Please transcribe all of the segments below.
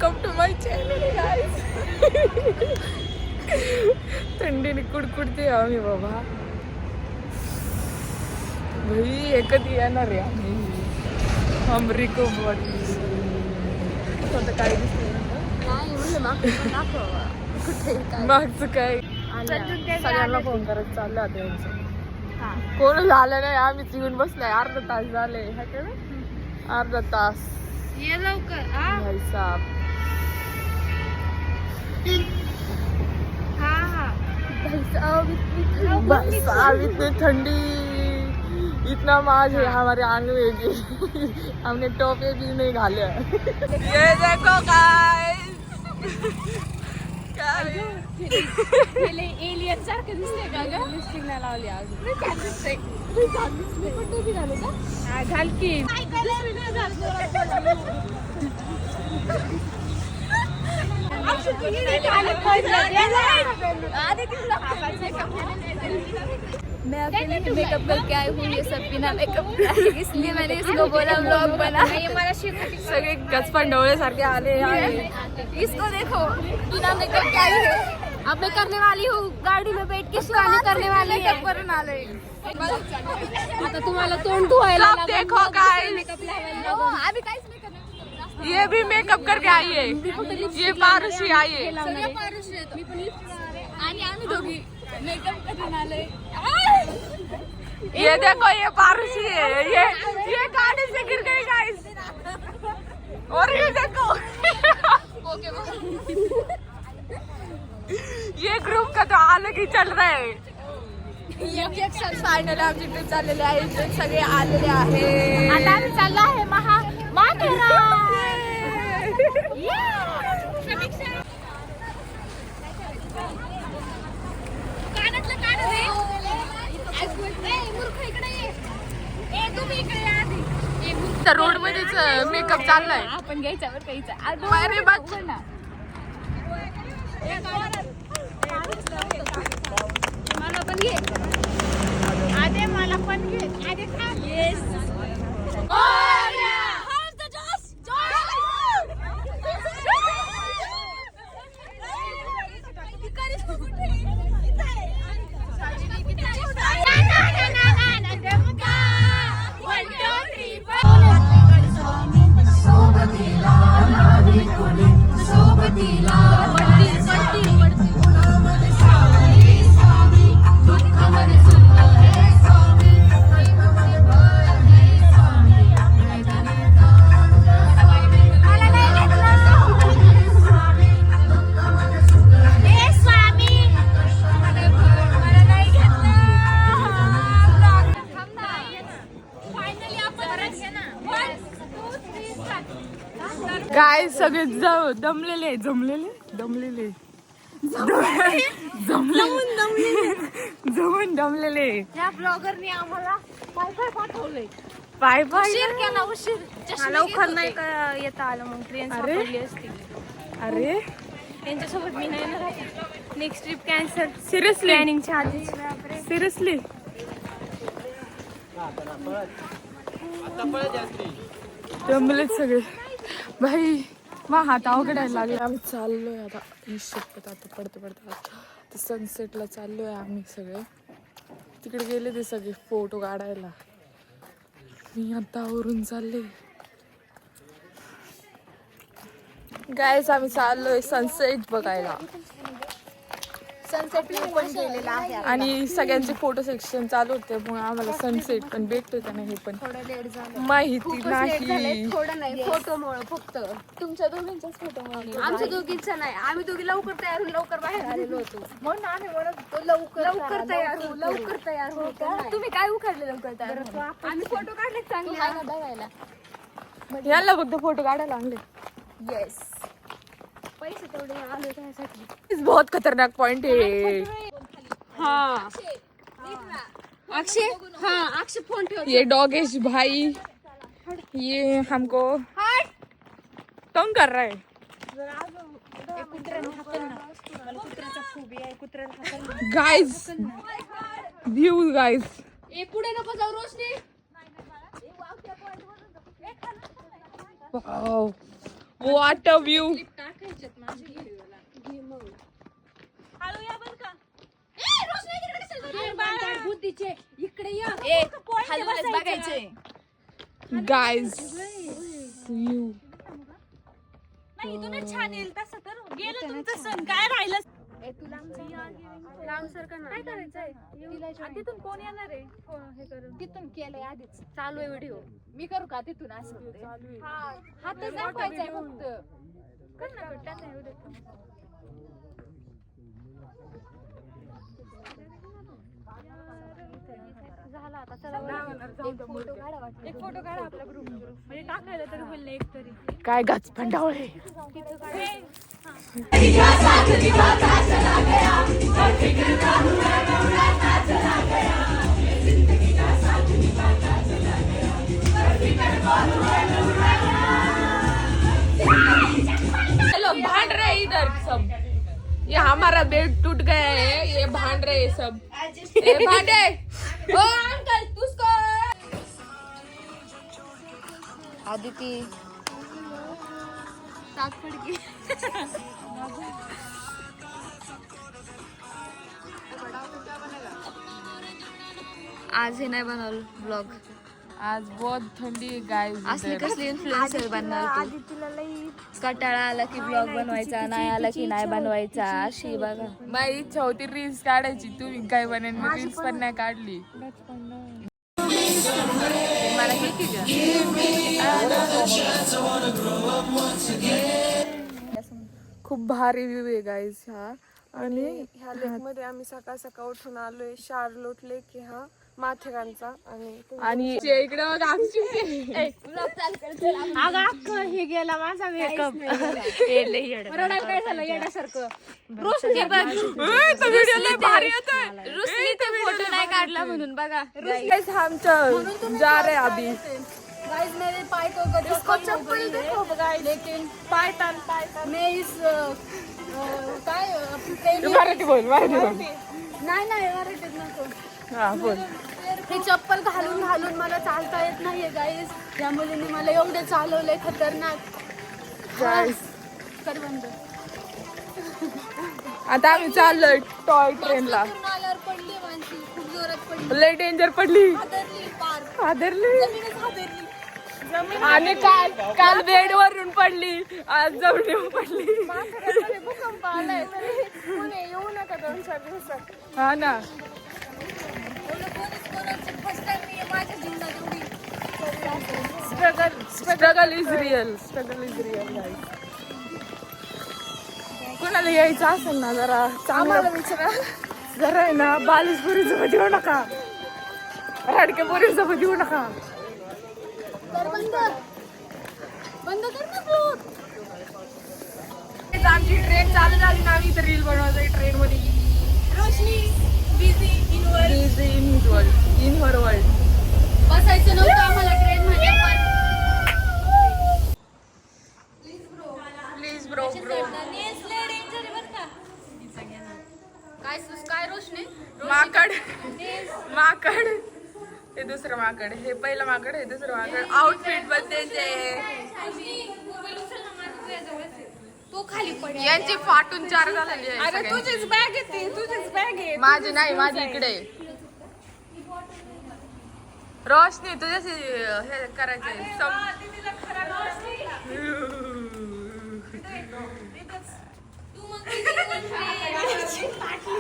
Welcome to my channel guys. थंडीने कुडकुडते आम्ही बाबा. भाई एकच येणार आहे आम्ही. अमरिको बॉडी स्वतः काय दिसतंय मागचं काय. सगळ्यांना फोन करत चाललं आता यांचं. कोण झालं नाही, आम्हीच येऊन बसलाय. अर्धा तास झाले. अर्धा तास ये लवकर. भाई साहब. भाई साहब इतनी ठंडी, इतना माज है हमारे आंग में भी. हमने टोपे भी नहीं घाले. ये देखो गाइस. पहिले एलियन सारखं दिसतंय का ग? लिपस्टिक नाही लावली अजून. मी काय दिसतंय? मी पण टोपी घालू का? हा घाल की. मैं अकेले मेकअप करके आई हूँ. ये सब बिना मेकअप कराए, इसलिए मैंने इसको बोला व्लॉग बना. सगळे गचपण डोळे सारखे आले. इसको देखो, बिना मेकअप के आई है. अब मैं करने वाली हूँ, गाड़ी में बैठ के सुहानी करने वाली है. करून आले. आता तुम्हाला तोंड धुवायला सब देखो गाइस, अभी काहीच नाही करणार. ये भी मेकअप करके आई है. ये पारुषी आई है. आणि आम्ही दोघी मेकअप करून आले. ये देखो ये पारुषी है. ये गाड़ी से गिर गई गाइस. और ये देखो ये ग्रुप का तो अलग ही चल रहा है. फायनल आमची ट्रिप चाललेली आहे. इथे सगळे आलेले आहे. आता आम्ही चाललो आहे माथेरान. कानातलं काढ रे. मूर्ख इकडे ये. तुम्ही इकडे या आधी. त्या रोड मध्येच मेकअप चाललाय. आपण घ्यायचा बरं घ्यायचा. अरे बाप. मला पण घे. आधे मला पण घे. आधे खा. येस. गाय सगळे दमलेले जमून दमलेले. या ब्लॉगरने आम्हाला काय पाठवलंय. पाय उशीर केला उशीर. लवकर नाही का येता आलं मग ट्रेन सापडली असती. अरे त्यांच्यासोबत मी नाही ना. Next trip cancel. सिरियसली प्लॅनिंगच्या आधीच. सिरियसली जमलेच सगळे. भाई मग हात अवघडायला लागले. आम्ही चाललोय आता. निश्चित आता पडते सनसेटला चाललोय आम्ही सगळे. तिकडे गेले ते सगळे फोटो काढायला. मी आता आवरून चालले. गाइस आम्ही चाललोय सनसेट बघायला. सनसेट व्यू पण केलेला आहे. आणि सगळ्यांचे फोटो सेक्शन चालू होते मग आम्हाला सनसेट पण भेटतोय का नाही हे पण थोडं लेट झालं. माहिती नाही. थोडं नाही, फोटोमुळे फक्त. तुमच्या दोघींच्याच फोटोमुळे. आमच्या दोघींचं नाही. आम्ही दोघी लवकर तयार होऊन लवकर बाहेर आलेलो होतो. म्हणून आम्ही म्हणत होतो लवकर तयार होतो. तुम्ही काय उखाडले लवकर तयार होतो. आम्ही फोटो काढले चांगले बघायला. याला फक्त फोटो काढायला आणले. येस. पैसे तेवढे आले त्यासाठी. बहुत खतरनाक पॉइंट है. हाँ अक्षय. हाँ अक्षय फोन ठेव. ये डॉगेश भाई ये हमको तंग कर रहा है. Guys view guys. पुढे नको जाऊ रोशनी. Wow, what a view. याच्यात माझी घे मग हळू या बरं का बुद्धीचे इकडे या बघायचे गाईज नाही इथूनच छान येईल तसं तर गेलं तुमचं सण काय राहिलं लांब सारखं काय करायचंय तिथून कोण येणार आहे हे करून तिथून केलंय आधीच चालू आहे व्हिडिओ मी करू का तिथून असं हातच दाखवायचंय फक्त कर ना कट नाही एवढे झाला आता चला एक फोटो काढा वाटलं एक फोटो काढा आपल्या ग्रुप म्हणजे टाकायला तरी होईल एक तरी काय गाच पंडावळे चलो भांड रहे इधर सब ये हमारा बेड टूट गया है ये भांड रहे सब ये भांडे ओ अंकल तुझको आदिती टाक पडकी आज हे नाही बनवलं ब्लॉग आज बहुत ठंडी है गाइस असली कसली इन्फ्लुएन्सर बनणार तू कटाळा आला की ब्लॉग बनवायचा नाही आला की नाही बनवायचा अशी बघा माझी इच्छा होती रील्स काढायची तुम्ही काय बनेन मी रील्स पण नाही काढली मला हे की खूप भारी व्ह्यू आहे गाईज हा आणि ह्या लेक मध्ये आम्ही सकाळ सकाळ उठून आलोय शार्लोट लेक आहे हा माथेरानचा आणि इकडे बघ हे गेला माझा मेकअप काय झालं येण्यासारखं रुसली ते फोटो नाही काढला म्हणून बघा आमचं जा रे अभी गाइस मेरे पाय को इसको चप्पल देखो गाइस लेकिन पायथन मैं इस काय मराठी बोल मराठी बोल नाही मराठीत नको हा बोल हे चप्पल घालून मला चालता येत नाहीये गाईस या मुलीने मला एवढे चालवलंय खतरनाक गाईस कर बंद आता आम्ही चाललोय टॉय ट्रेनला आल्यावर पडली माणसी खूप जोरात पडली लय डेंजर पडली हादरली पार हादरली जमीनच हादरली आणि काल बेड वरून पडली आज जमिनीवर पडली माथेरानमध्ये भूकंप आलाय तरी पुणे येऊ नका 2-4 दिवसात हा ना फर्स्ट टाइम मी माझ्या जीवनात एवढी स्ट्रगल इज रिअल गाईस कोणाला यायचं असेल ना जरा आम्हाला चांगलं विचारा जरा आहे ना बालिशपुरी सोबत येऊ नका राडकेपुरी सोबत येऊ नका तर बंद कर ना ब्लॉग आमची ट्रेन चालू झाली ना आम्ही इथं रील बनवायचं ट्रेन मध्ये रोशनी बिझी इन हर वर्ल्ड बसायचं नव्हतं आम्हाला ट्रेन मध्ये प्लीज ब्रो काय रोशनी माकड हे दुसरं माकड हे पहिलं माकड हे दुसरं माकड आउटफिट पण त्यांचे तो खाली पड यांची फाटून 4 झालेली आहे अरे तुझीच बॅग येते तुझीच बॅग आहे माझी नाही माझी इकडे रोशनी तुझ्याशी हे करायचंय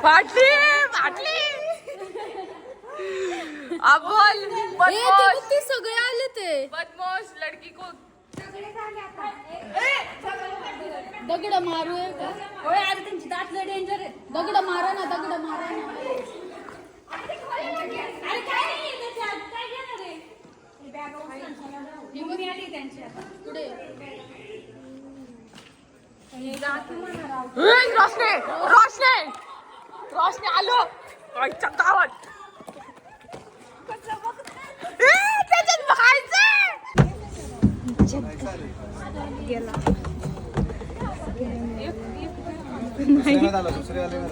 फाटली अब बोल बदमाश सगळे आले ते बदमाश लड़की को दगड मारू का होय आज त्यांची दातलं डेंजर आहे दगड मारा ना अरे काय नाही त्याच्यात काय घेणार आहे ही बॅग निघून आली त्यांची आता पुढे रोशनी आलो गावात त्याच्यात बघायचं गेला दुसरे आले ना